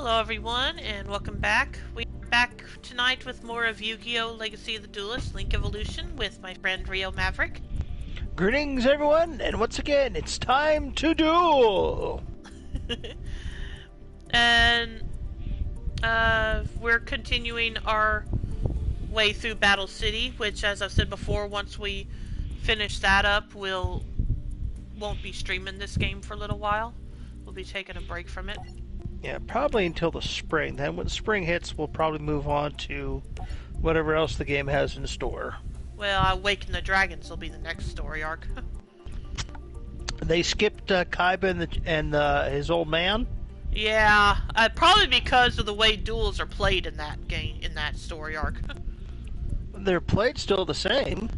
Hello everyone, and welcome back. We're back tonight with more of Yu-Gi-Oh! Legacy of the Duelist, Link Evolution, with my friend Rio Maverick. Greetings everyone, and once again, it's time to duel! And, we're continuing our way through Battle City, which, as I've said before, once we finish that up, won't be streaming this game for a little while. We'll be taking a break from it. Yeah, probably until the spring. Then when spring hits, we'll probably move on to whatever else the game has in store. Well, Awaken the Dragons will be the next story arc. They skipped Kaiba and his old man? Yeah, probably because of the way duels are played in that game, in that story arc. They're played still the same.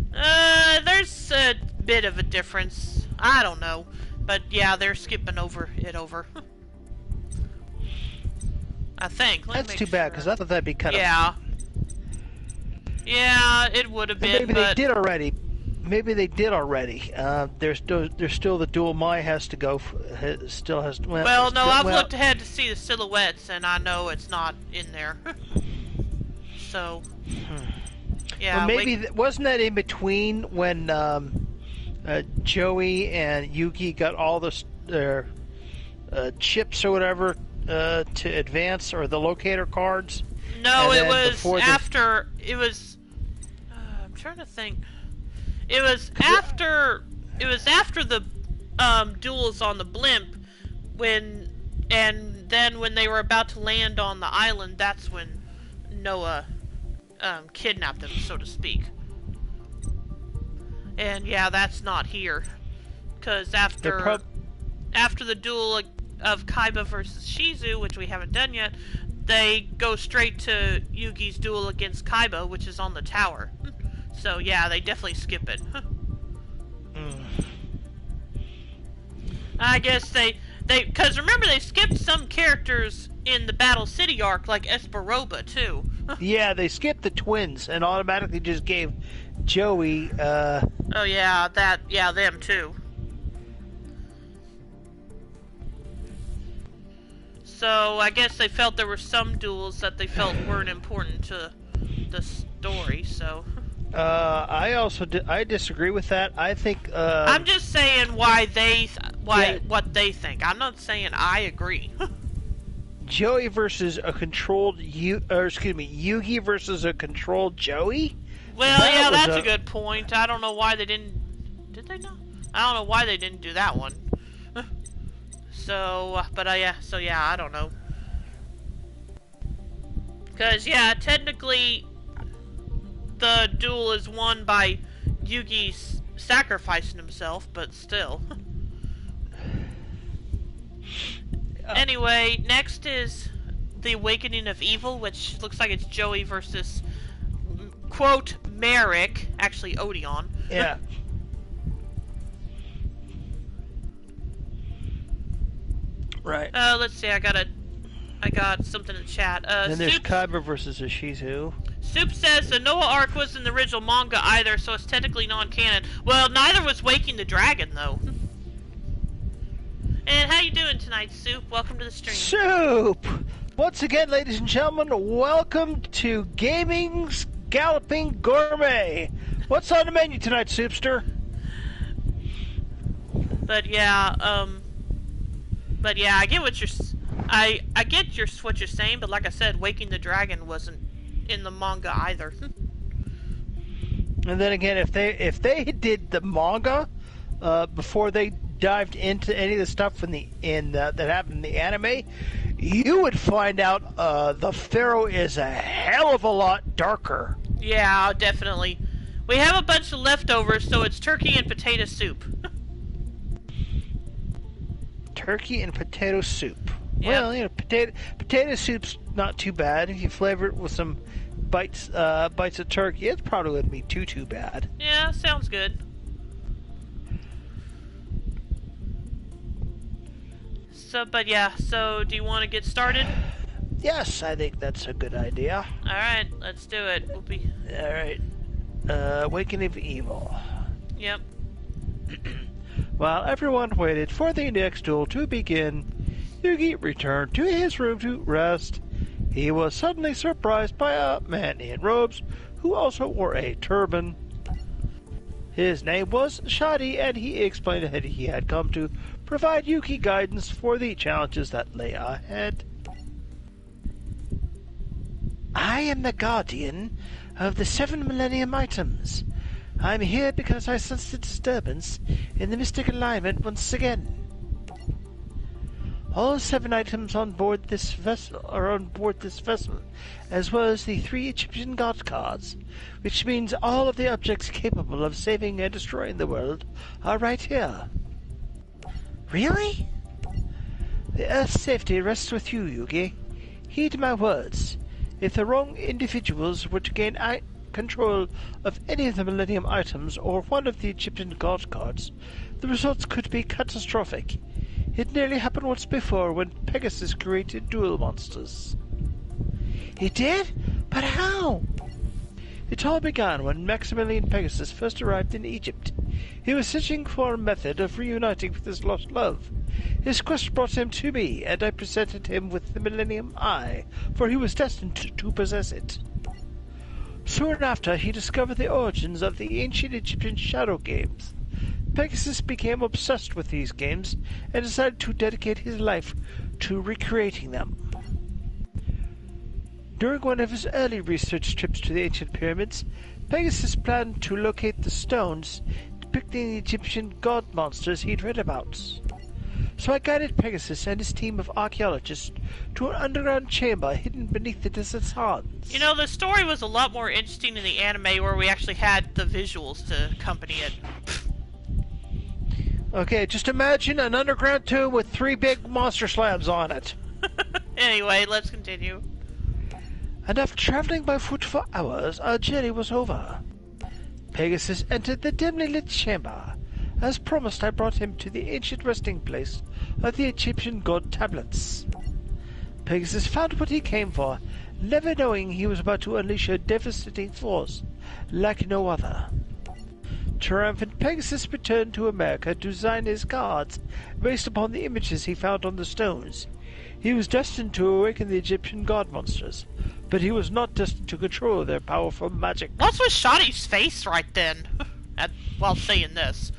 There's a bit of a difference. I don't know. But yeah, they're skipping over. I think. That's too bad, because I thought that'd be kind of... Yeah, it would have been, Maybe they did already. There's still the duel Mai has to go. Well, no, I've looked ahead to see the silhouettes, and I know it's not in there. So, yeah. Well, maybe wasn't that in between when Joey and Yugi got all their chips or whatever to advance, or the locator cards? No, it was after. It was. I'm trying to think. It was after the duels on the blimp, and then when they were about to land on the island, that's when Noah kidnapped them, so to speak. And yeah, that's not here, because after the duel of Kaiba versus Shizu, which we haven't done yet, they go straight to Yugi's duel against Kaiba, which is on the tower. So yeah, they definitely skip it. I guess because remember they skipped some characters in the Battle City arc, like Esperoba too. Yeah, they skipped the twins and automatically just gave Joey. Oh yeah, them too. So I guess they felt there were some duels that they felt weren't important to the story. So. I disagree with that. I think. I'm just saying what they think. I'm not saying I agree. Joey versus a controlled Yugi versus a controlled Joey. Well, that's a good point. I don't know why they didn't. Did they not? I don't know why they didn't do that one. So, but I don't know. Because technically, the duel is won by Yugi sacrificing himself, but still. Anyway, next is the Awakening of Evil, which looks like it's Joey versus, quote, Maverick, actually Odeon. Yeah. Right. Let's see, I got something in the chat. Then there's Kaiba versus Ishizu. Soup says the Noah arc wasn't in the original manga either, so it's technically non-canon. Well, neither was Waking the Dragon, though. And how you doing tonight, Soup? Welcome to the stream. Soup! Once again, ladies and gentlemen, welcome to Gaming's Galloping Gourmet. What's on the menu tonight, Soupster? But yeah, I get what you're what you're saying, but like I said, Waking the Dragon wasn't in the manga either. And then again, if they did the manga before they dived into any of the stuff that happened in the anime, you would find out the Pharaoh is a hell of a lot darker. Yeah, definitely. We have a bunch of leftovers, so it's turkey and potato soup. Turkey and potato soup. Yep. Well, potato soup's not too bad. If you flavor it with some bites of turkey, it probably wouldn't be too bad. Yeah, sounds good. So do you want to get started? Yes, I think that's a good idea. Alright, let's do it. Alright. Awakening of Evil. Yep. While everyone waited for the next duel to begin, Yugi returned to his room to rest. He was suddenly surprised by a man in robes who also wore a turban. His name was Shadi, and he explained that he had come to provide Yugi guidance for the challenges that lay ahead. I am the guardian of the 7 Millennium items. I am here because I sensed a disturbance in the mystic alignment once again. All 7 items on board this vessel are on board this vessel, as well as the 3 Egyptian god cards, which means all of the objects capable of saving and destroying the world are right here. Really? The Earth's safety rests with you, Yugi. Heed my words. If the wrong individuals were to gain control of any of the Millennium items or one of the Egyptian god cards, the results could be catastrophic. It nearly happened once before when Pegasus created duel monsters. He did? But how? It all began when Maximilian Pegasus first arrived in Egypt. He was searching for a method of reuniting with his lost love. His quest brought him to me, and I presented him with the Millennium Eye, for he was destined to possess it. Soon after, he discovered the origins of the ancient Egyptian shadow games. Pegasus became obsessed with these games and decided to dedicate his life to recreating them. During one of his early research trips to the ancient pyramids, Pegasus planned to locate the stones depicting the Egyptian god monsters he'd read about. So I guided Pegasus and his team of archaeologists to an underground chamber hidden beneath the desert's sands. You know, the story was a lot more interesting in the anime where we actually had the visuals to accompany it. Okay, just imagine an underground tomb with 3 big monster slabs on it. Anyway, let's continue. And after traveling by foot for hours, our journey was over. Pegasus entered the dimly lit chamber. As promised, I brought him to the ancient resting place of the Egyptian god tablets. Pegasus found what he came for, never knowing he was about to unleash a devastating force like no other. Triumphant Pegasus returned to America to design his cards based upon the images he found on the stones. He was destined to awaken the Egyptian god monsters, but he was not destined to control their powerful magic. What's with Shadi's face right then? While saying this.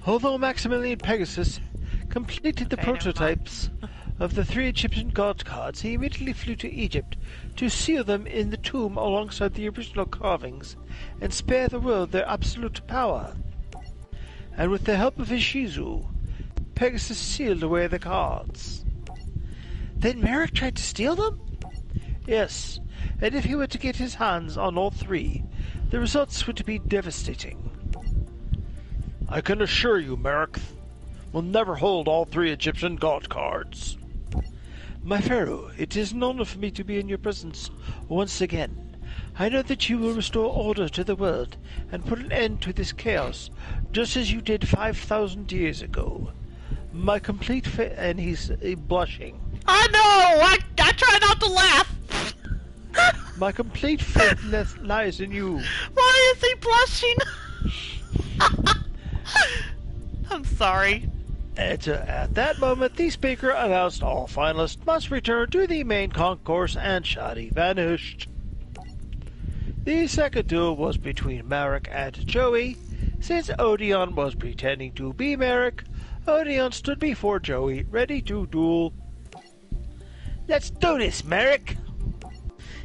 Although Maximilian Pegasus completed the prototypes of the 3 Egyptian god cards, he immediately flew to Egypt to seal them in the tomb alongside the original carvings and spare the world their absolute power. And with the help of his Shizu, Pegasus sealed away the cards. Then Maverick tried to steal them? Yes, and if he were to get his hands on all 3, the results would be devastating. I can assure you, Maverick will never hold all 3 Egyptian god cards. My Pharaoh, it is an honor for me to be in your presence once again. I know that you will restore order to the world and put an end to this chaos, just as you did 5,000 years ago. My complete faith... And he's blushing. I know! I try not to laugh! My complete faith lies in you. Why is he blushing? I'm sorry. At that moment, the speaker announced all finalists must return to the main concourse, and Shadi vanished. The second duel was between Maverick and Joey. Since Odeon was pretending to be Maverick, Odeon stood before Joey, ready to duel. Let's do this, Maverick!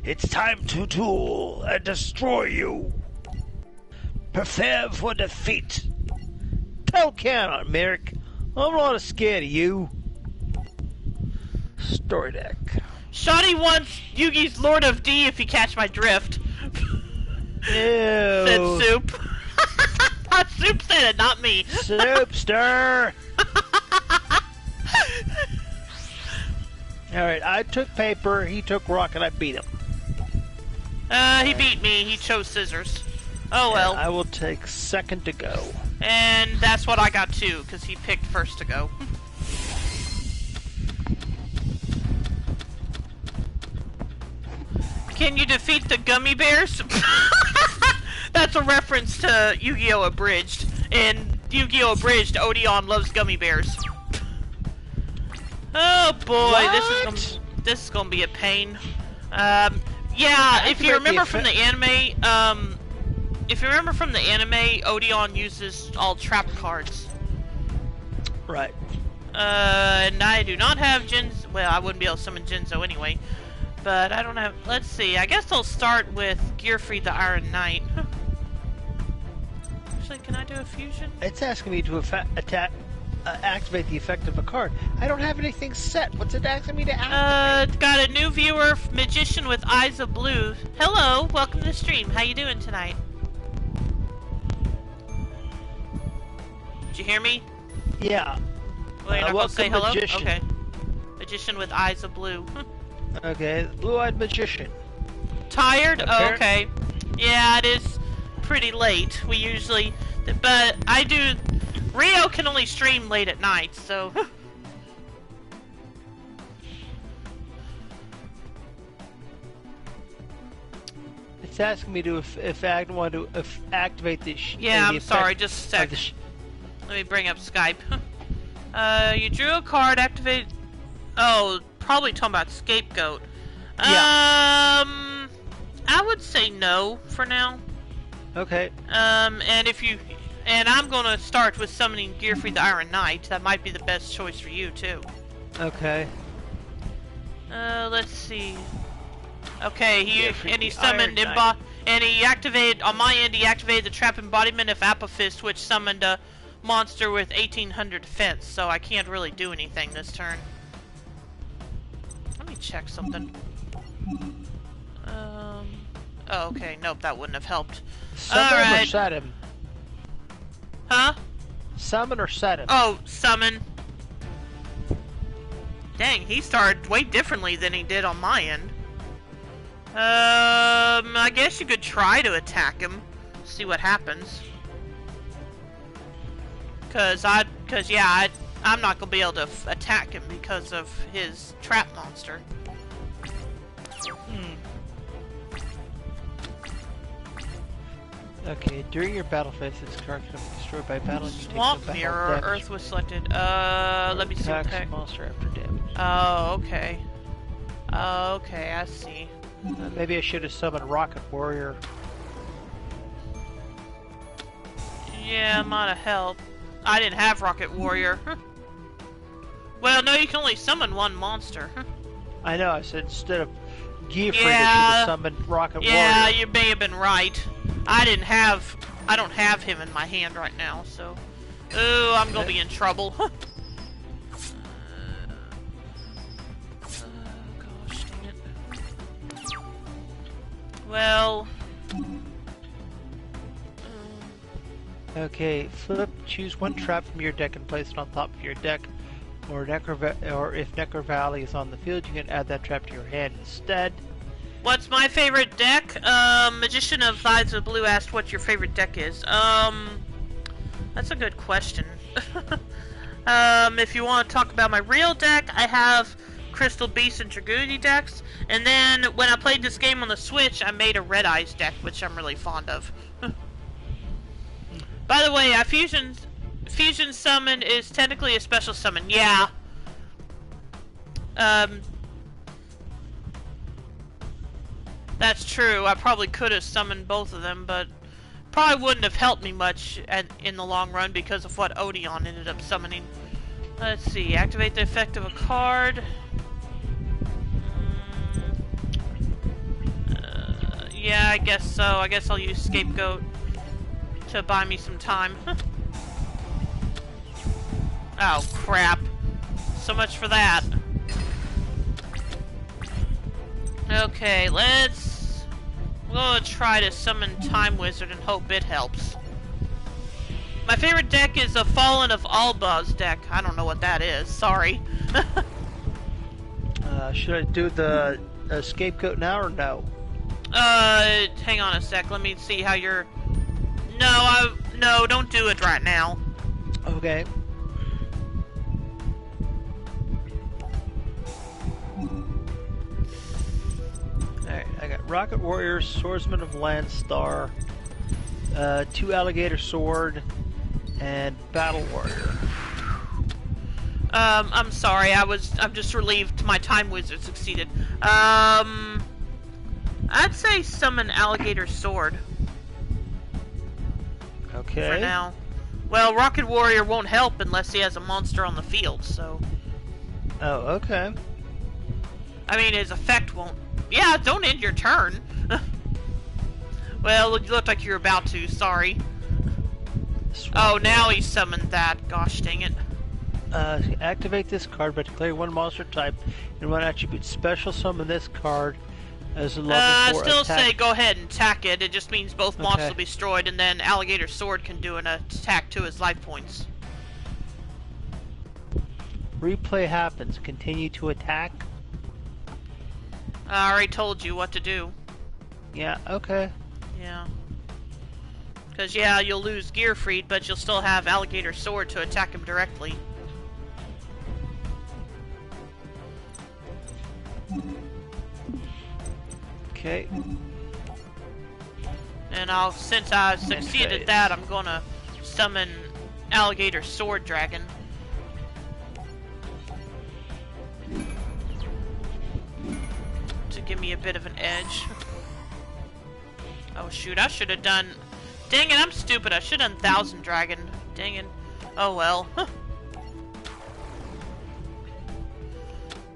It's time to duel and destroy you! Prepare for defeat! Don't count on Maverick. I'm not scared of you. Story deck. Shadi wants Yugi's Lord of D if you catch my drift. Ew. Said Soup. Soup said it, not me. Soupster! Alright, I took paper, he took rock, and I beat him. He beat me. He chose scissors. Oh well. And I will take second to go. And that's what I got too, because he picked first to go. Can you defeat the gummy bears? That's a reference to Yu-Gi-Oh! Abridged. In Yu-Gi-Oh! Abridged, Odeon loves gummy bears. Oh boy, What? this is gonna be a pain. Yeah, if you remember from the anime, Odeon uses all trap cards. Right. And I do not have Jinzo. Well, I wouldn't be able to summon Jinzo anyway. But I don't have. Let's see. I guess I'll start with Gearfried the Iron Knight. Actually, can I do a fusion? It's asking me to activate the effect of a card. I don't have anything set. What's it asking me to activate? Got a new viewer, Magician with Eyes of Blue. Hello, welcome to the stream. How you doing tonight? Did you hear me? Yeah. Well, you're not gonna say hello? Magician. Okay. Magician with Eyes of Blue. Okay, blue-eyed magician. Tired? Oh, okay. Yeah, it is pretty late. We usually... But I do... Rio can only stream late at night, so... It's asking me to if I want to activate the... Yeah, I'm sorry, just a sec. Let me bring up Skype. You drew a card, activate... Oh, probably talking about Scapegoat. Yeah. I would say no for now. Okay. And if you... And I'm gonna start with summoning Gearfried the Iron Knight. That might be the best choice for you, too. Okay. Let's see. Okay, he summoned and he activated, on my end, he activated the Trap Embodiment of Apophist, which summoned a monster with 1800 defense, so I can't really do anything this turn. Let me check something. Oh, okay, nope, that wouldn't have helped. Summon him or set him? Huh? Summon or set him? Oh, summon. Dang, he started way differently than he did on my end. I guess you could try to attack him. See what happens. I'm not gonna be able to attack him because of his trap monster. Okay, during your battle phase, this card can be destroyed by battle. Swamp Mirror, Earth was selected. Let me see. Attacks monster after damage. Oh, okay. Okay, I see. Maybe I should have summoned Rocket Warrior. Yeah, might have helped. I didn't have Rocket Warrior. Well, no, you can only summon one monster. I know, I said instead of Gearfried, I should have summoned Rocket Warrior. Yeah, you may have been right. I don't have him in my hand right now, so... Ooh, I'm gonna be in trouble. Gosh, dang it. Well... Okay, choose one trap from your deck and place it on top of your deck. Or if Necro Valley is on the field, you can add that trap to your hand instead. What's my favorite deck? Magician of Eyes of Blue asked what your favorite deck is. That's a good question. If you want to talk about my real deck, I have Crystal Beast and Dragoon decks. And then, when I played this game on the Switch, I made a Red Eyes deck, which I'm really fond of. By the way, Fusion Summon is technically a special summon. Yeah. That's true. I probably could have summoned both of them, but probably wouldn't have helped me much in the long run because of what Odeon ended up summoning. Let's see. Activate the effect of a card. Yeah, I guess so. I guess I'll use Scapegoat to buy me some time. Oh, crap. So much for that. Okay, we're gonna try to summon Time Wizard and hope it helps. My favorite deck is a Fallen of Alba's deck. I don't know what that is. Sorry. Should I do the Scapegoat now or no? Hang on a sec. Let me see how you're... No, don't do it right now. Okay. Alright, I got Rocket Warrior, Swordsman of Landstar, 2 Alligator Sword, and Battle Warrior. I'm sorry, I'm just relieved my time wizard succeeded. I'd say summon Alligator Sword. Okay. For now. Well, Rocket Warrior won't help unless he has a monster on the field, so... Oh, okay. I mean, his effect won't... Yeah, don't end your turn. Well, you looked like you were about to, sorry. Oh, now he summoned that. Gosh dang it. Activate this card by declaring one monster type and one attribute. Special summon this card as a level 4 still attack. say go ahead and attack it. It just means both monsters will be destroyed, and then Alligator Sword can do an attack to his life points. Replay happens. Continue to attack. I already told you what to do. Yeah, okay. Yeah. Because, yeah, you'll lose Gearfried, but you'll still have Alligator Sword to attack him directly. Okay. And since I succeeded at that, I'm gonna summon Alligator Sword Dragon. To give me a bit of an edge. Oh shoot, I should have done... Dang it, I'm stupid. I should have done Thousand Dragon. Dang it. Oh well.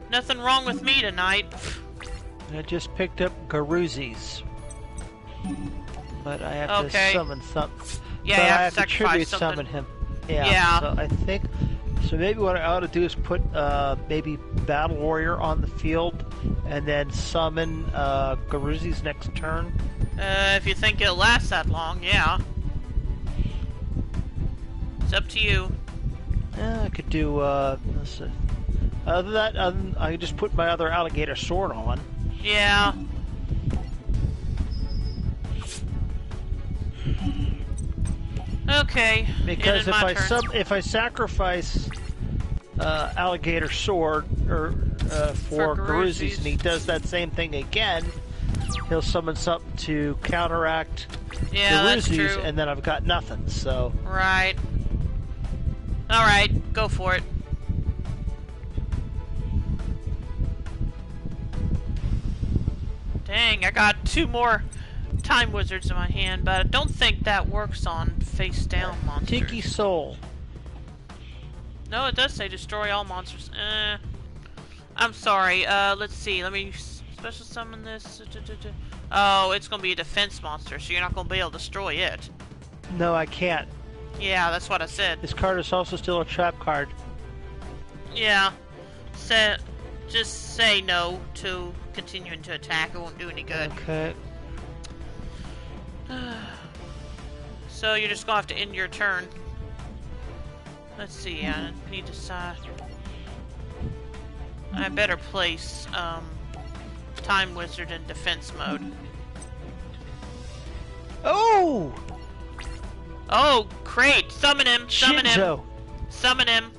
Nothing wrong with me tonight. I just picked up Garuzzi's. But I have to summon something. Yeah, so I have have to tribute something. summon him. Yeah. So I think... So maybe what I ought to do is put maybe Battle Warrior on the field and then summon Garuzzi's next turn. If you think it'll last that long, yeah. It's up to you. I could do, let's see. Other than that, I could just put my other Alligator Sword on. Yeah. Okay. Because if I sacrifice Alligator Sword for Garuzzi's and he does that same thing again, he'll summon something to counteract Garuzzi's, and then I've got nothing. So right. All right, go for it. Dang, I got 2 more Time Wizards in my hand, but I don't think that works on face-down monsters. Tiki Soul. No, it does say destroy all monsters. I'm sorry. Let's see. Let me special summon this. Oh, it's gonna be a defense monster, so you're not gonna be able to destroy it. No, I can't. Yeah, that's what I said. This card is also still a trap card. Yeah. Just say no to continuing to attack. It won't do any good. Okay. So you're just gonna have to end your turn. Let's see. I need to decide. I better place Time Wizard in defense mode. Oh! Oh, great! Summon him! Summon Shinzo. him! Summon him!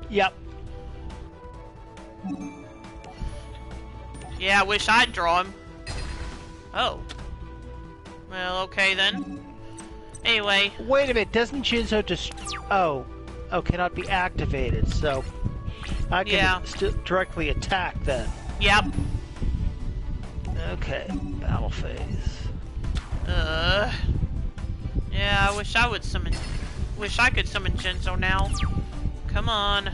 Yep. Yeah, I wish I'd draw him. Oh. Well, okay then. Anyway. Wait a minute, doesn't Shinzo just... Oh, cannot be activated, so... I can directly attack then. Yep. Okay, battle phase. Yeah, I wish I would summon... Wish I could summon Shinzo now. Come on.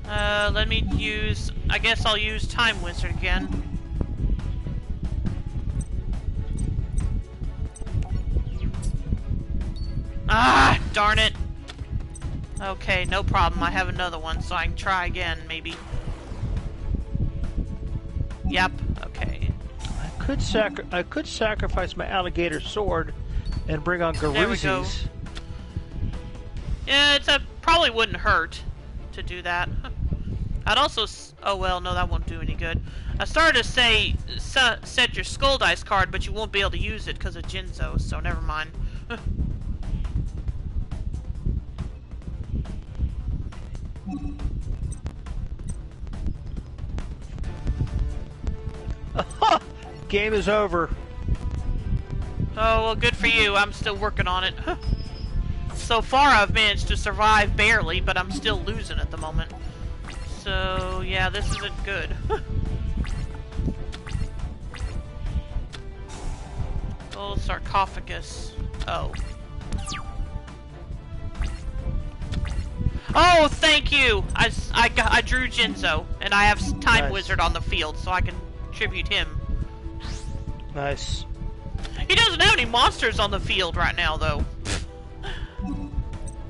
Let me use... I guess I'll use Time Wizard again. Ah, darn it. Okay, no problem. I have another one, so I can try again, maybe. Yep, okay. I could sacrifice my Alligator Sword and bring on Garuzzi's. Yeah, probably wouldn't hurt to do that. I'd also... Oh, well, no, that won't do any good. I started to say set your Skull Dice card, but you won't be able to use it because of Jinzo, so never mind. Game is over. Oh, well, good for you. I'm still working on it. So far, I've managed to survive barely, but I'm still losing at the moment. So, yeah, this isn't good. Oh, sarcophagus. Oh. Oh, thank you! I drew Jinzo, and I have Time Nice. Wizard on the field, so I can tribute him. Nice. He doesn't have any monsters on the field right now, though.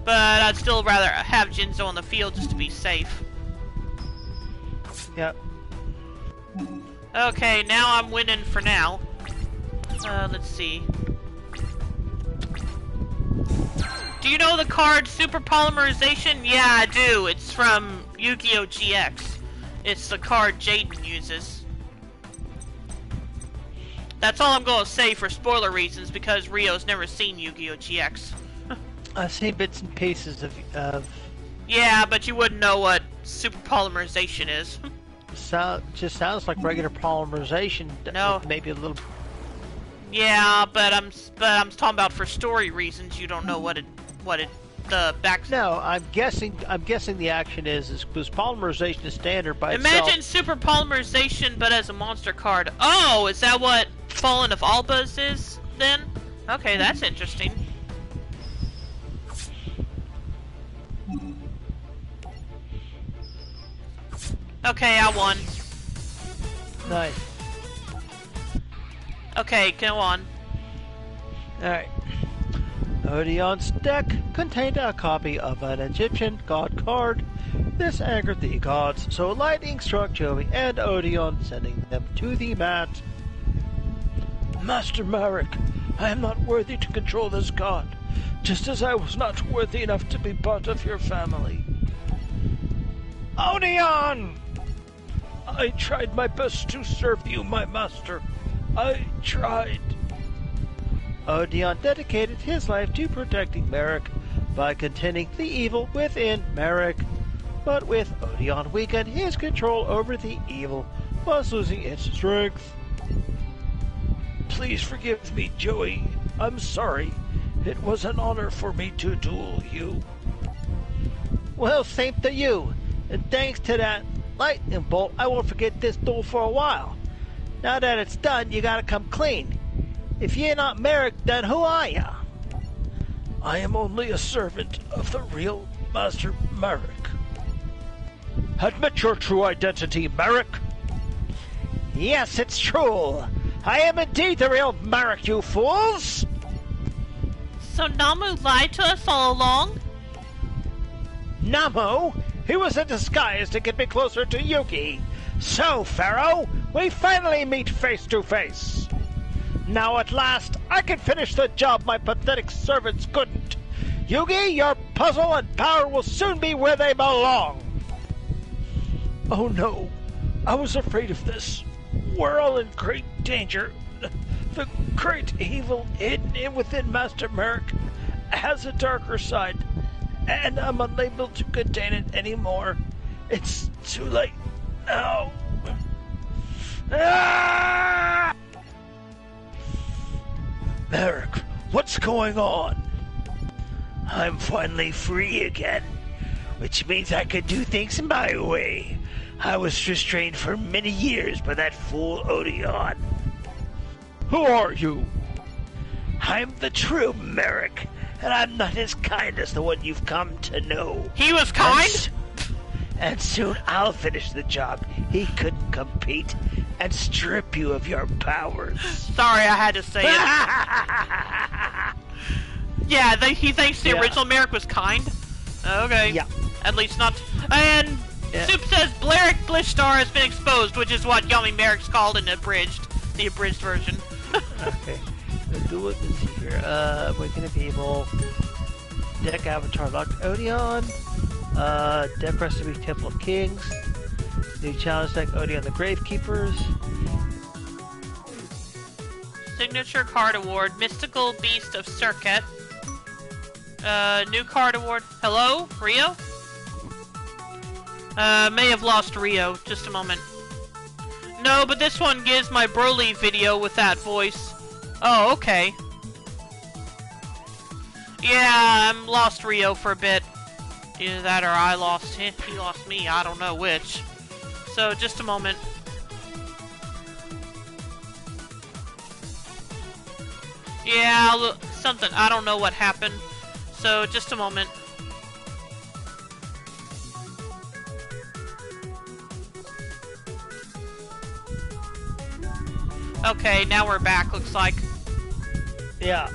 But I'd still rather have Jinzo on the field just to be safe. Yep. Okay, now I'm winning for now. Let's see. Do you know the card Super Polymerization? Yeah, I do. It's from Yu-Gi-Oh! GX. It's the card Jaden uses. That's all I'm going to say for spoiler reasons, because Rio's never seen Yu-Gi-Oh! GX. I've seen bits and pieces of Yeah, but you wouldn't know what Super Polymerization is. just sounds like regular polymerization. No. With maybe a little. Yeah, but I'm talking about for story reasons. You don't know the back. No, I'm guessing the action is because polymerization is standard by itself. Imagine Super Polymerization, but as a monster card. Oh, is that what Fallen of Albas is then? Okay, that's interesting. Okay, I won. Nice. Okay, go on. Alright. Odeon's deck contained a copy of an Egyptian god card. This angered the gods, so lightning struck Joey and Odeon, sending them to the mat. Master Maverick, I am not worthy to control this god, just as I was not worthy enough to be part of your family. Odeon! I tried my best to serve you, my master. I tried. Odeon dedicated his life to protecting Maverick by containing the evil within Maverick. But with Odeon weakened, his control over the evil was losing its strength. Please forgive me, Joey. I'm sorry. It was an honor for me to duel you. Well, same to you. And thanks to that lightning bolt, I won't forget this duel for a while. Now that it's done, you gotta come clean. If you're not Maverick, then who are ya? I am only a servant of the real Master Maverick. Admit your true identity, Maverick. Yes, it's true. I am indeed the real Maverick, you fools. So Namu lied to us all along? Namu? He was a disguise to get me closer to Yugi. So, Pharaoh, we finally meet face to face. Now at last, I can finish the job my pathetic servants couldn't. Yugi, your puzzle and power will soon be where they belong. Oh no, I was afraid of this. We're all in great danger. The great evil hidden within Master Maverick has a darker side, and I'm unable to contain it anymore. It's too late now. Ah! Maverick, what's going on? I'm finally free again, which means I can do things my way. I was restrained for many years by that fool Odeon. Who are you? I'm the true Maverick, and I'm not as kind as the one you've come to know. He was kind? And soon I'll finish the job he couldn't compete and strip you of your powers. Sorry, I had to say it. Yeah, he thinks the original Maverick was kind? Okay. Yeah. At least not... And Soup says Blaric Blishstar has been exposed, which is what Yummy Merrick's called in the abridged version. Okay. Let's do it. Let's see here. Awakening People. Deck Avatar Locked Odeon. Deck Recipe Temple of Kings. New challenge deck Odeon the Gravekeepers. Signature card award, Mystical Beast of Circuit. New card award. Hello, Rio? May have lost Rio. Just a moment. No, but this one gives my Broly video with that voice. Oh, okay. Yeah, I'm lost Rio for a bit. Either that or I lost him. He lost me. I don't know which. So, just a moment. Yeah, something. I don't know what happened. So, just a moment. Okay, now we're back, looks like. Yeah.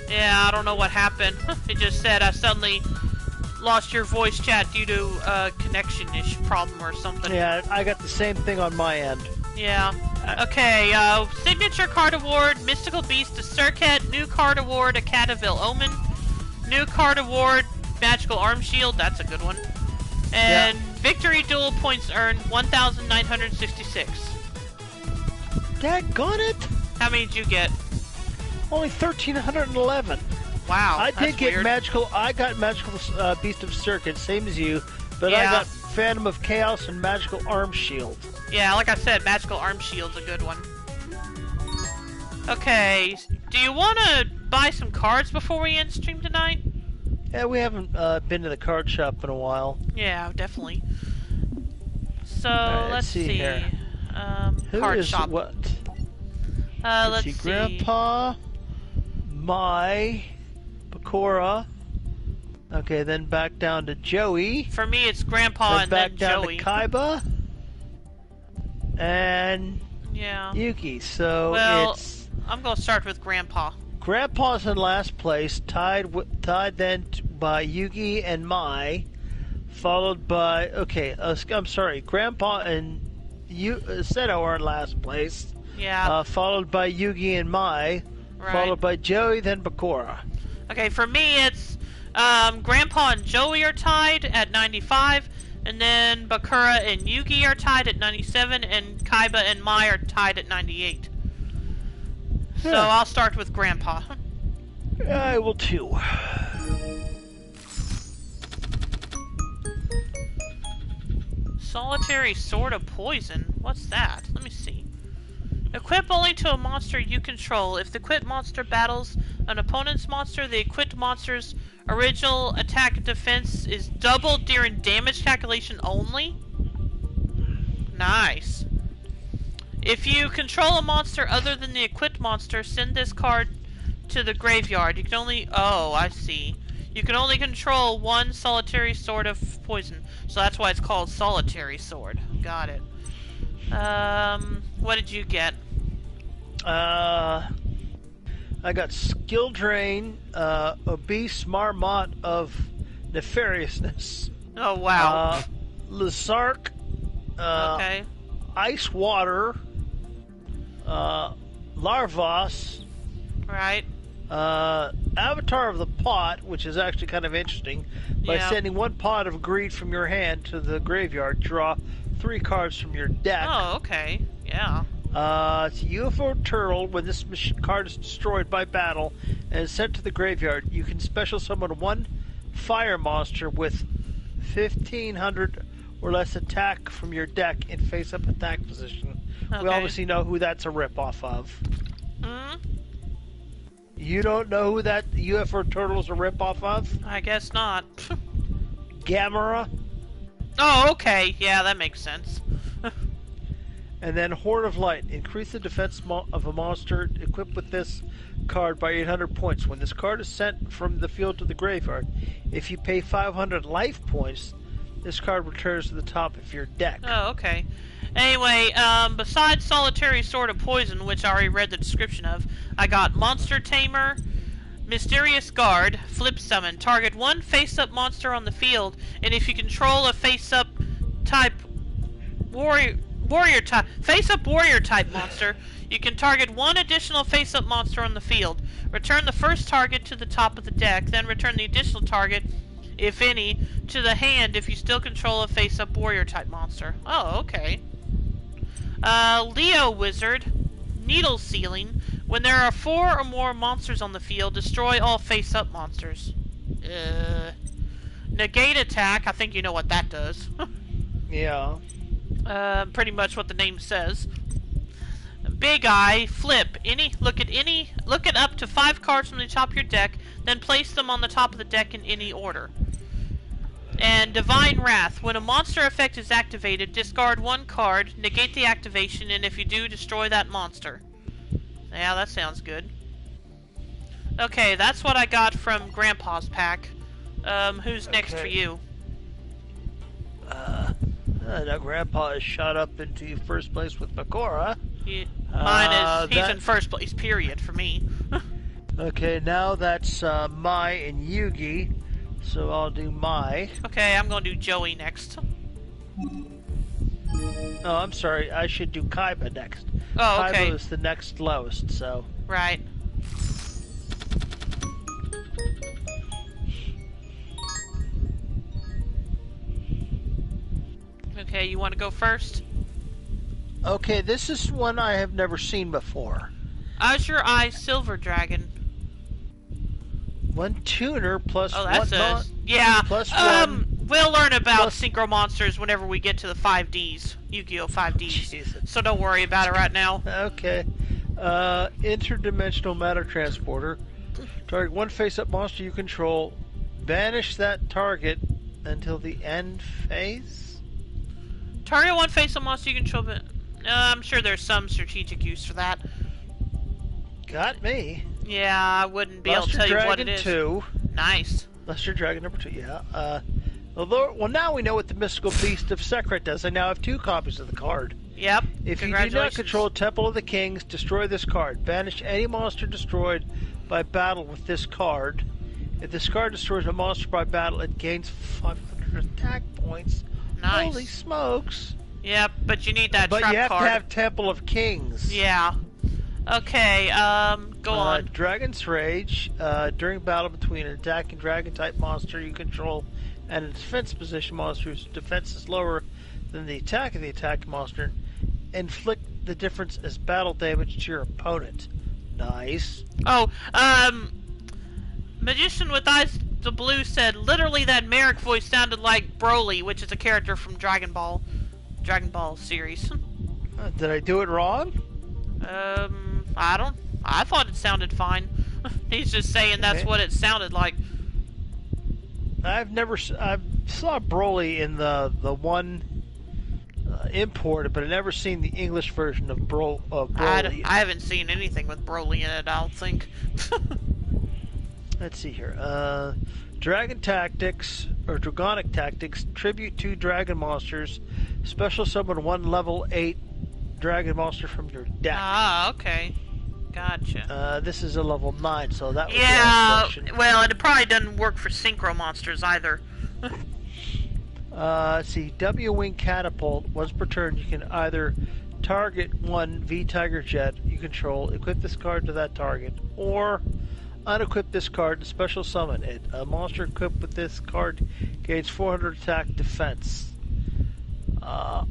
Yeah, I don't know what happened. It just said I suddenly lost your voice chat due to a connection-ish problem or something. Yeah, I got the same thing on my end. Yeah. Okay, Signature Card Award, Mystical Beast, a Circuit, New Card Award, a Cataville Omen, New Card Award, Magical Arm Shield, that's a good one, and Victory Duel Points earned, 1,966. Daggone it! How many did you get? Only 1,311. Wow, I did get weird. magical. I got magical Beast of Circuit, same as you, but Yeah. I got Phantom of Chaos and magical Arm Shield. Yeah, like I said, Magical Arm Shield's a good one. Okay, do you want to buy some cards before we end stream tonight? Yeah, we haven't been to the card shop in a while. Yeah, definitely. So, Alright, let's see. here. Who Card is shop. what? Let's see. Grandpa, Mai, Bakura. Okay, then back down to Joey. For me, it's Grandpa and back then down Joey. to Kaiba. And Yeah. Yuki. So Well, it's I'm gonna start with Grandpa. Grandpa's in last place, tied then by Yugi and Mai, followed by I'm sorry, Grandpa and Seto are in last place. Yeah. Followed by Yugi and Mai, Right. followed by Joey, then Bakura. Okay, for me, it's Grandpa and Joey are tied at 95, and then Bakura and Yugi are tied at 97, and Kaiba and Mai are tied at 98. So Yeah. I'll start with Grandpa. I will too. Solitary Sword of Poison. What's that? Let me see. Equip only to a monster you control. If the equipped monster battles an opponent's monster, the equipped monster's original attack and defense is doubled during damage calculation only. Nice. If you control a monster other than the equipped monster, send this card to the graveyard. You can only... Oh, I see. You can only control one Solitary Sword of Poison. So that's why it's called Solitary Sword. Got it. What did you get? I got Skill Drain, Obese Marmot of Nefariousness. Oh, wow. Lizark, Okay. Ice Water, Larvos, Right. Avatar of the Pot, which is actually kind of interesting. By Yeah. sending one pot of greed from your hand to the graveyard, draw 3 cards from your deck. Oh, okay. Yeah. It's a UFO turtle. When this card is destroyed by battle and is sent to the graveyard, you can special summon one fire monster with 1,500 or less attack from your deck in face-up attack position. We Okay. obviously know who that's a rip-off of. Hmm? You don't know who that UFO turtle is a rip-off of? I guess not. Gamera. Oh, okay. Yeah, that makes sense. And then Horde of Light. Increase the defense of a monster equipped with this card by 800 points. When this card is sent from the field to the graveyard, if you pay 500 life points, this card returns to the top of your deck. Oh, okay. Anyway, besides Solitary Sword of Poison, which I already read the description of, I got Monster Tamer, Mysterious Guard, Flip Summon. Target one face-up monster on the field, and if you control a face-up type warrior type face-up warrior type monster, you can target one additional face-up monster on the field. Return the first target to the top of the deck, then return the additional target, if any, to the hand if you still control a face-up warrior type monster. Oh, okay. Leo Wizard, Needle Sealing. When there are 4 or more monsters on the field, destroy all face-up monsters. Negate Attack. I think you know what that does. Yeah. Pretty much what the name says. Big Eye, flip. Look at up to 5 cards from the top of your deck, then place them on the top of the deck in any order. And Divine Wrath. When a monster effect is activated, discard 1 card, negate the activation, and if you do, destroy that monster. Yeah, that sounds good. Okay, that's what I got from Grandpa's pack. Who's next for you? Now Grandpa is shot up into first place with Makora. Mine is, he's in first place, period, for me. Okay, now that's Mai and Yugi. So I'll do Mai. Okay, I'm gonna do Joey next. Oh, I'm sorry. I should do Kaiba next. Oh, okay. Kaiba is the next lowest, so... Right. Okay, you want to go first? Okay, this is one I have never seen before. Azure Eye Silver Dragon. 1 tuner plus yeah. plus 1. We'll learn about synchro monsters whenever we get to the 5Ds, Yu-Gi-Oh 5Ds. Jesus. So don't worry about it right now. Okay. Interdimensional matter transporter. Target 1 face-up monster you control. Banish that target until the end phase. Target 1 face-up monster you control. I'm sure there's some strategic use for that. Got me. Yeah, I wouldn't be able to tell you what it is. Dragon 2. Nice. Luster Dragon number 2, yeah. Well, now we know what the Mystical Beast of Sekret does. I now have 2 copies of the card. Yep. If you do not control Temple of the Kings, destroy this card. Banish any monster destroyed by battle with this card. If this card destroys a monster by battle, it gains 500 attack points. Nice. Holy smokes. Yep, but you need that trap card. But you have to have Temple of Kings. Yeah. Okay, go on. Dragon's Rage. During battle between an attacking dragon-type monster you control and a defense position monster whose defense is lower than the attack of the attacking monster, inflict the difference as battle damage to your opponent. Nice. Oh, Magician with Eyes the Blue said, literally that Maverick voice sounded like Broly, which is a character from Dragon Ball series. Did I do it wrong? I thought it sounded fine. He's just saying that's what it sounded like. I saw Broly in the one imported, but I've never seen the English version of Broly. I haven't seen anything with Broly in it, I don't think. Let's see here. Dragon Tactics, or Dragonic Tactics, tribute 2 dragon monsters, special summon 1 level 8 dragon monster from your deck. Ah, okay. Gotcha. This is a level 9, so that was well, and it probably doesn't work for synchro monsters either. Let's see. W-Wing Catapult. Once per turn, you can either target 1 V-Tiger Jet you control, equip this card to that target, or unequip this card and special summon it. A monster equipped with this card gains 400 attack defense.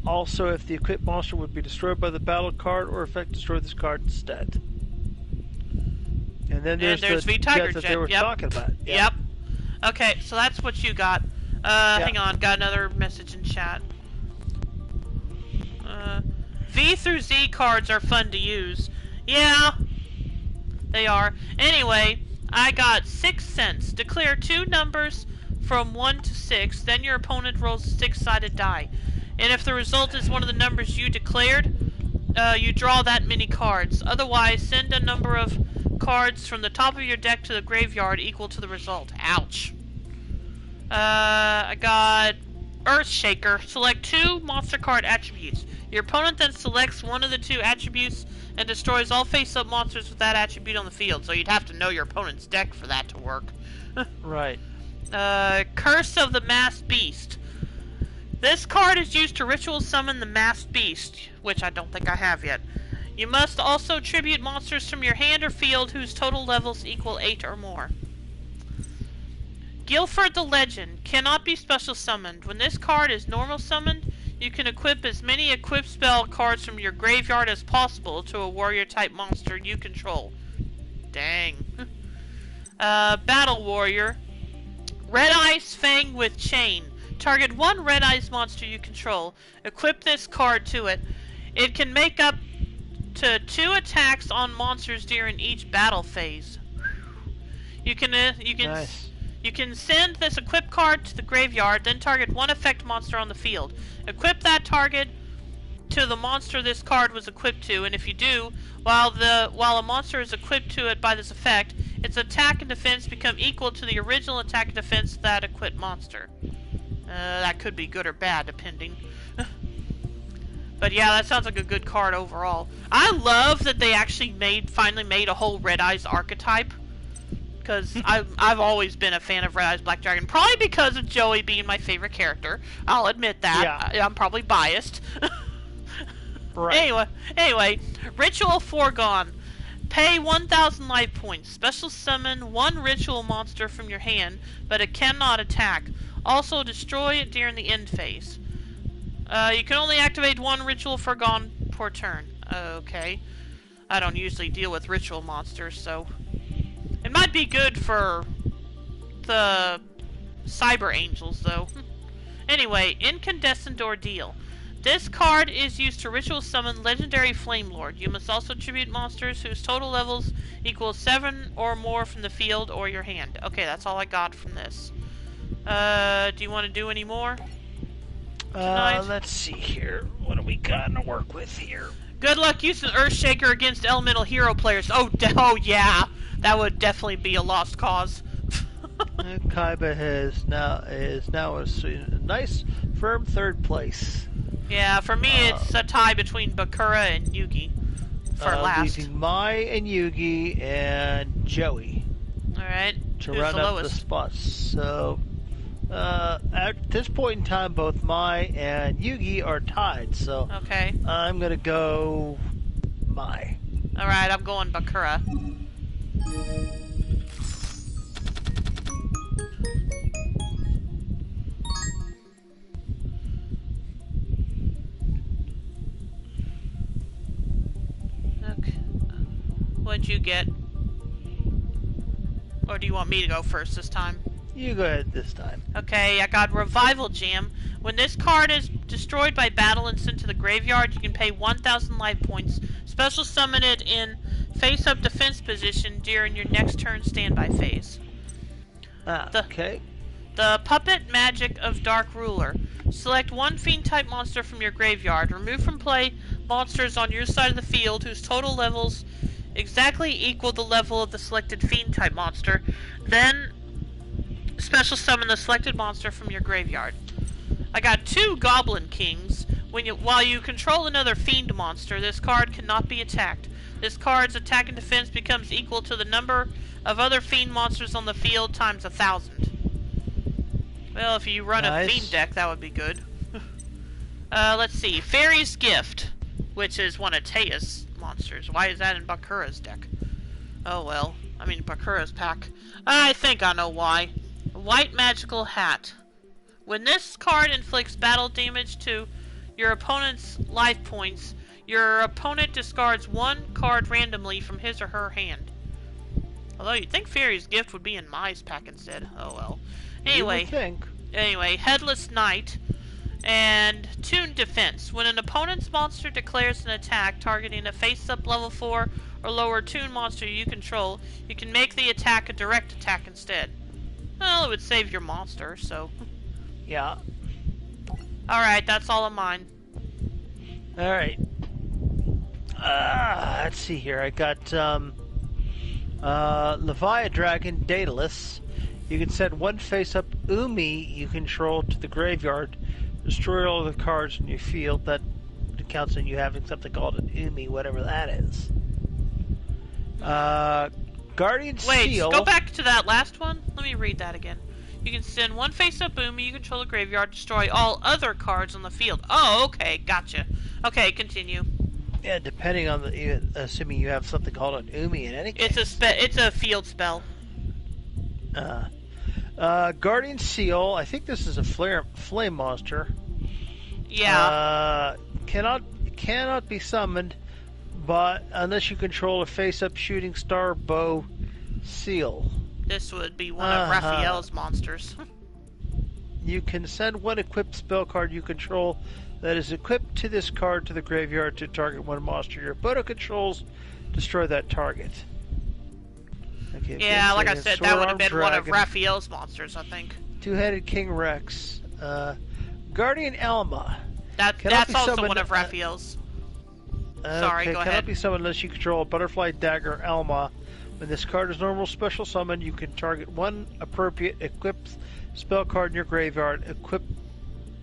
Also, if the equipped monster would be destroyed by the battle card or effect, destroy this card instead. And then there's the V-Tiger jet that they were talking about. Yeah. Yep. Okay, so that's what you got. Hang on, got another message in chat. V through Z cards are fun to use. Yeah, they are. Anyway, I got 6 cents. Declare 2 numbers from 1 to 6, then your opponent rolls a 6-sided die. And if the result is one of the numbers you declared, you draw that many cards. Otherwise, send a number of cards from the top of your deck to the graveyard equal to the result. Ouch. I got Earthshaker. Select 2 monster card attributes. Your opponent then selects one of the 2 attributes and destroys all face-up monsters with that attribute on the field. So you'd have to know your opponent's deck for that to work. Right. Curse of the Masked Beast. This card is used to ritual summon the Masked Beast, which I don't think I have yet. You must also tribute monsters from your hand or field whose total levels equal 8 or more. Guilford the Legend cannot be special summoned. When this card is normal summoned, you can equip as many equip spell cards from your graveyard as possible to a warrior type monster you control. Dang. Battle Warrior. Red Ice Fang with Chain. Target 1 Red Ice monster you control. Equip this card to it. It can make up to 2 attacks on monsters during each battle phase. You can Nice. you can send this equip card to the graveyard, then target 1 effect monster on the field. Equip that target to the monster this card was equipped to, and if you do, while a monster is equipped to it by this effect, its attack and defense become equal to the original attack and defense of that equipped monster. That could be good or bad, depending. But yeah, that sounds like a good card overall. I love that they actually finally made a whole Red Eyes archetype. Because I've always been a fan of Red Eyes Black Dragon. Probably because of Joey being my favorite character. I'll admit that. Yeah. I'm probably biased. Right. Anyway, Ritual Foregone. Pay 1,000 life points. Special summon 1 ritual monster from your hand, but it cannot attack. Also, destroy it during the end phase. You can only activate 1 Ritual Foregone per turn. Okay. I don't usually deal with ritual monsters, so... It might be good for the Cyber Angels, though. Anyway, Incandescent Ordeal. This card is used to ritual summon Legendary Flame Lord. You must also tribute monsters whose total levels equal 7 or more from the field or your hand. Okay, that's all I got from this. Do you want to do any more tonight? Let's see here. What do we got to work with here? Good luck using Earthshaker against Elemental Hero players. Oh yeah. That would definitely be a lost cause. Kaiba is now a nice, firm 3rd place. Yeah, for me it's a tie between Bakura and Yugi for last. Leaving Mai and Yugi and Joey. Alright. To run up the spots. So, at this point in time, both Mai and Yugi are tied. So, okay. I'm gonna go Mai. Alright, I'm going Bakura. Okay. What'd you get? Or do you want me to go first this time? You go ahead this time. Okay, I got Revival Jam. When this card is destroyed by battle and sent to the graveyard, you can pay 1,000 life points. Special summon it in face-up defense position during your next turn standby phase. Okay. The Puppet Magic of Dark Ruler. Select 1 Fiend-type monster from your graveyard. Remove from play monsters on your side of the field whose total levels exactly equal the level of the selected Fiend-type monster. Then special summon the selected monster from your graveyard. I got 2 Goblin Kings. While you control another Fiend monster, this card cannot be attacked. This card's attack and defense becomes equal to the number of other Fiend monsters on the field times 1,000. Well, if you run a Fiend deck, that would be good. Let's see. Fairy's Gift, which is one of Teia's monsters. Why is that in Bakura's deck? Oh well. I mean, Bakura's pack. I think I know why. White Magical Hat. When this card inflicts battle damage to your opponent's life points, your opponent discards 1 card randomly from his or her hand. Although you'd think Fairy's Gift would be in Mai's pack instead. Oh well. Anyway, Headless Knight and Toon Defense. When an opponent's monster declares an attack targeting a face-up level 4 or lower Toon monster you control, you can make the attack a direct attack instead. Well, it would save your monster, so... Yeah. Alright, that's all of mine. Alright. Let's see here. I got Leviathan Dragon Daedalus. You can send 1 face-up Umi you control to the graveyard. Destroy all the cards in your field. That counts on you having something called an Umi, whatever that is. Guardian Seal. Wait, go back to that last one. Let me read that again. You can send 1 face-up Umi you control the graveyard. Destroy all other cards on the field. Oh, okay, gotcha. Okay, continue. Yeah, depending on assuming you have something called an Umi in any case. It's a field spell. Guardian Seal. I think this is a flame monster. Yeah. Cannot be summoned, but unless you control a face-up shooting star bow seal. This would be one of Raphael's monsters. You can send 1 equipped spell card you control that is equipped to this card to the graveyard to target one monster your opponent controls. Destroy that target. Okay, yeah, like I said, that would have been Dragon, one of Raphael's monsters, I think. Two-headed King Rex. Guardian Elma. That's also one of Raphael's. Sorry, go ahead. Cannot be summoned unless you control a Butterfly Dagger Elma. When this card is normal special summon, you can target one appropriate equipped spell card in your graveyard. Equip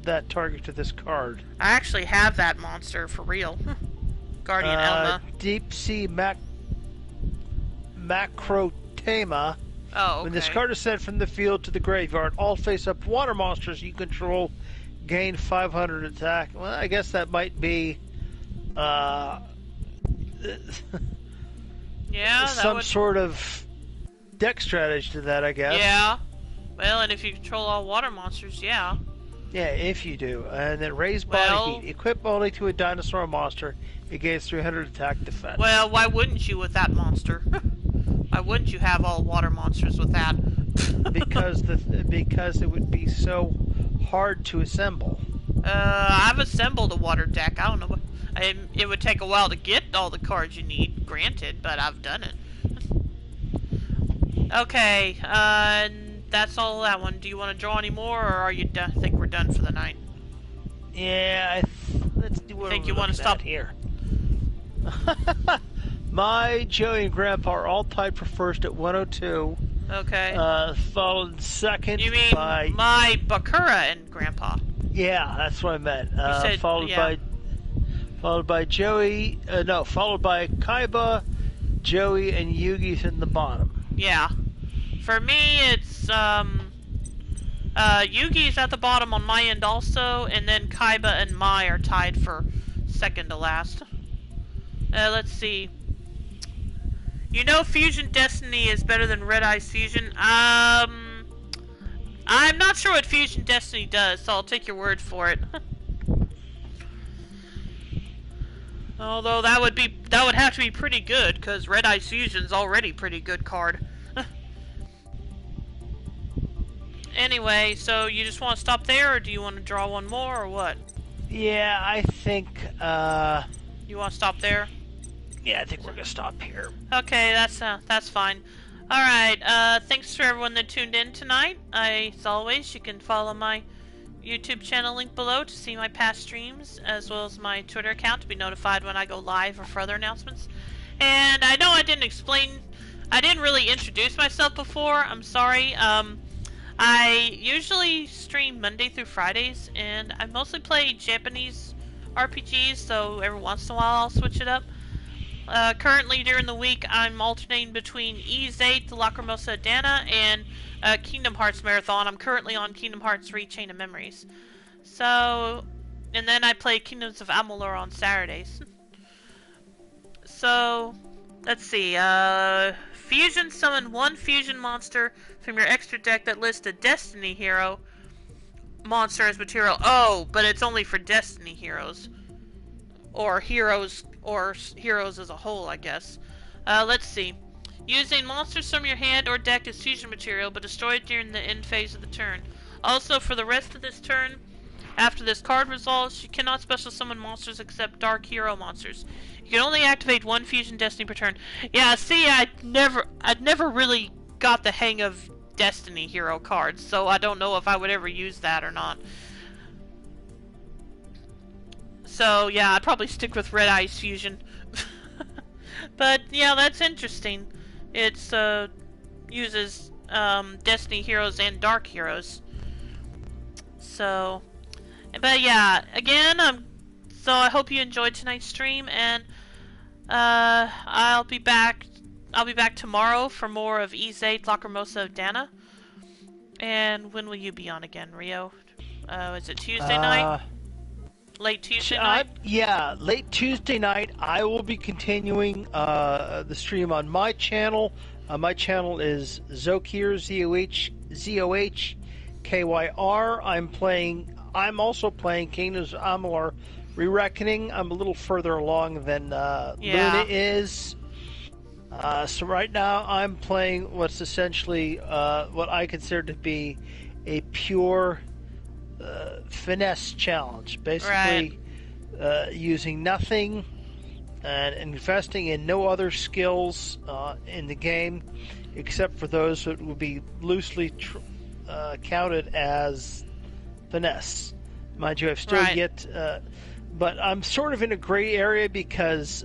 that target to this card. I actually have that monster for real. Guardian Elma. Deep Sea Macrotema. Oh, okay. When this card is sent from the field to the graveyard, all face-up water monsters you control gain 500 attack. Well, I guess that might be yeah, some sort of deck strategy to that, I guess. Yeah. Well, and if you control all water monsters, yeah. Yeah, if you do. And then raise body heat. Equip only to a dinosaur monster. It gains 300 attack defense. Well, why wouldn't you with that monster? Why wouldn't you have all water monsters with that? because it would be so hard to assemble. I've assembled a water deck. I don't know. It would take a while to get all the cards you need, granted, but I've done it. Okay, that's all that one. Do you want to draw any more, or are you done? I think we're done for the night. Yeah, let's do what think you want to stop here. My, Joey, and Grandpa are all tied for first at 102. Okay. Followed second you mean by my Bakura and Grandpa? Yeah, that's what I meant. Said, followed by Joey. Followed by Kaiba, Joey, and Yugi's in the bottom. Yeah. For me, it's Yugi's at the bottom on my end also, and then Kaiba and Mai are tied for second to last. Let's see. You know Fusion Destiny is better than Red Eyes Fusion. I'm not sure what Fusion Destiny does, so I'll take your word for it. Although that would have to be pretty good, because Red Eyes Fusion's already pretty good card. Anyway, so you just want to stop there, or do you want to draw one more, or what? Yeah, I think, You want to stop there? Yeah, I think we're going to stop here. Okay, that's fine. Alright, thanks for everyone that tuned in tonight. As always, you can follow my YouTube channel link below to see my past streams, as well as my Twitter account to be notified when I go live or for other announcements. And I know I didn't really introduce myself before, I'm sorry. I usually stream Monday through Fridays, and I mostly play Japanese RPGs, so every once in a while I'll switch it up. Currently during the week I'm alternating between Ys8, the Lacrimosa Dana, and Kingdom Hearts Marathon. I'm currently on Kingdom Hearts 3 Chain of Memories. So, and then I play Kingdoms of Amalur on Saturdays. So, let's see, Fusion, summon one fusion monster from your extra deck that lists a Destiny hero monster as material. Oh, but it's only for Destiny heroes. Or heroes as a whole, I guess. Let's see. Using monsters from your hand or deck as fusion material, but destroyed during the end phase of the turn. Also, for the rest of this turn, after this card resolves, you cannot special summon monsters except Dark Hero monsters. You can only activate one Fusion Destiny per turn. Yeah, see, I'd never really got the hang of Destiny Hero cards, so I don't know if I would ever use that or not. So, yeah, I'd probably stick with Red Eyes Fusion. But, yeah, that's interesting. It's, uses, Destiny Heroes and Dark Heroes. So, but yeah, again, so I hope you enjoyed tonight's stream, and, I'll be back tomorrow for more of Ys8, Lacrimosa Dana. And when will you be on again, Rio? Is it Tuesday night? Late Tuesday night? Yeah, late Tuesday night. I will be continuing the stream on my channel. My channel is Zokir, Z-O-H-K-Y-R. I'm also playing Kingdoms of Amalur Re-Reckoning. I'm a little further along than Luna is. So right now I'm playing what's essentially what I consider to be a pure finesse challenge. Basically, using nothing and investing in no other skills in the game, except for those that would be loosely counted as finesse. Mind you, I've still yet, but I'm sort of in a gray area because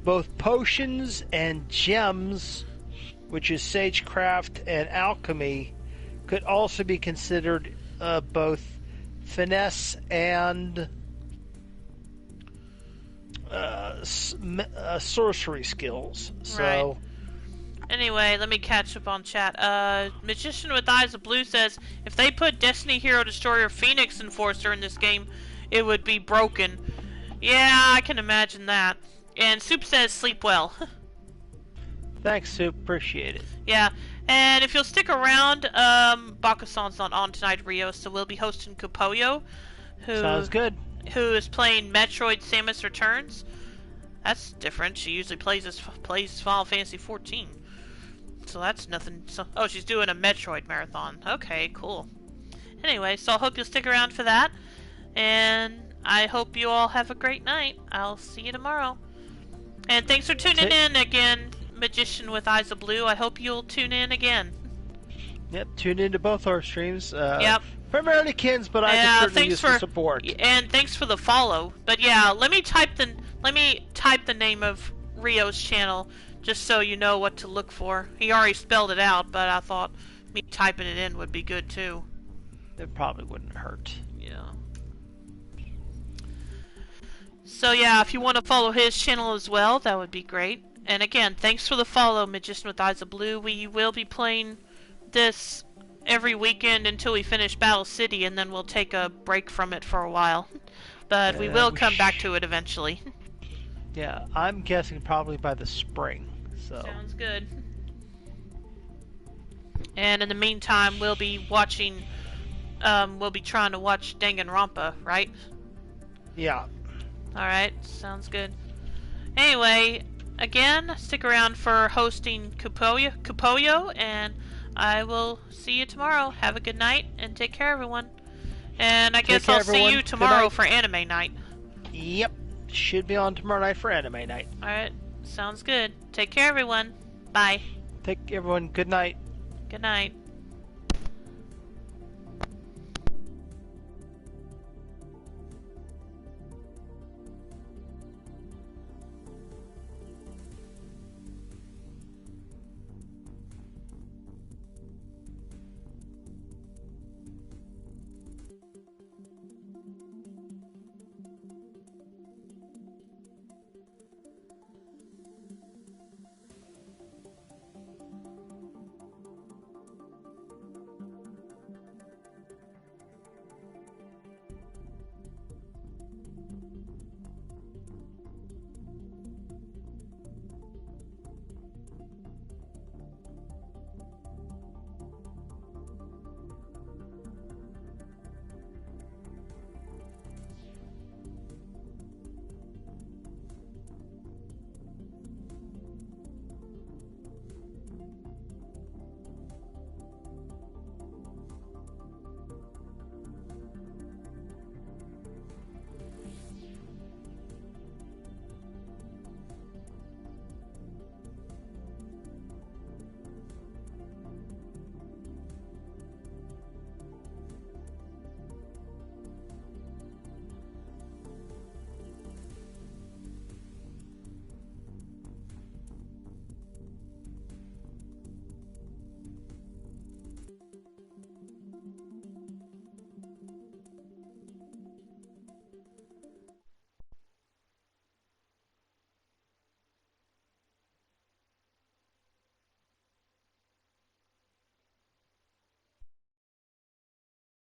both potions and gems, which is sagecraft and alchemy, could also be considered both finesse and sorcery skills. So, anyway, let me catch up on chat. Magician with Eyes of Blue says, if they put Destiny Hero Destroyer Phoenix Enforcer in this game, it would be broken. Yeah, I can imagine that. And Soup says, sleep well. Thanks, Soup. Appreciate it. Yeah, and if you'll stick around, Bakusan's not on tonight, Rio, so we'll be hosting Kupoyo, Sounds good. Who is playing Metroid Samus Returns. That's different. She usually plays Final Fantasy 14. So that's nothing. So, oh, she's doing a Metroid marathon. Okay, cool. Anyway, so I hope you'll stick around for that. And I hope you all have a great night. I'll see you tomorrow. And thanks for tuning in again, Magician with Eyes of Blue. I hope you'll tune in again. Yep, tune into both our streams. Yep. Primarily Ken's, but I can certainly use the support. And thanks for the follow. But yeah, let me type the name of Rio's channel just so you know what to look for. He already spelled it out, but I thought me typing it in would be good too. It probably wouldn't hurt. Yeah. So yeah, if you want to follow his channel as well, that would be great. And again, thanks for the follow, Magician with Eyes of Blue. We will be playing this every weekend until we finish Battle City, and then we'll take a break from it for a while. But we will come back to it eventually. Yeah, I'm guessing probably by the spring. So sounds good. And in the meantime, we'll be watching. We'll be trying to watch Danganronpa, right? Yeah. All right, sounds good. Anyway, again, stick around for hosting Kupoyo, and I will see you tomorrow. Have a good night, and take care, everyone. And I guess I'll see you tomorrow for anime night. Yep. Should be on tomorrow night for anime night. Alright. Sounds good. Take care, everyone. Bye. Take everyone. Good night. Good night.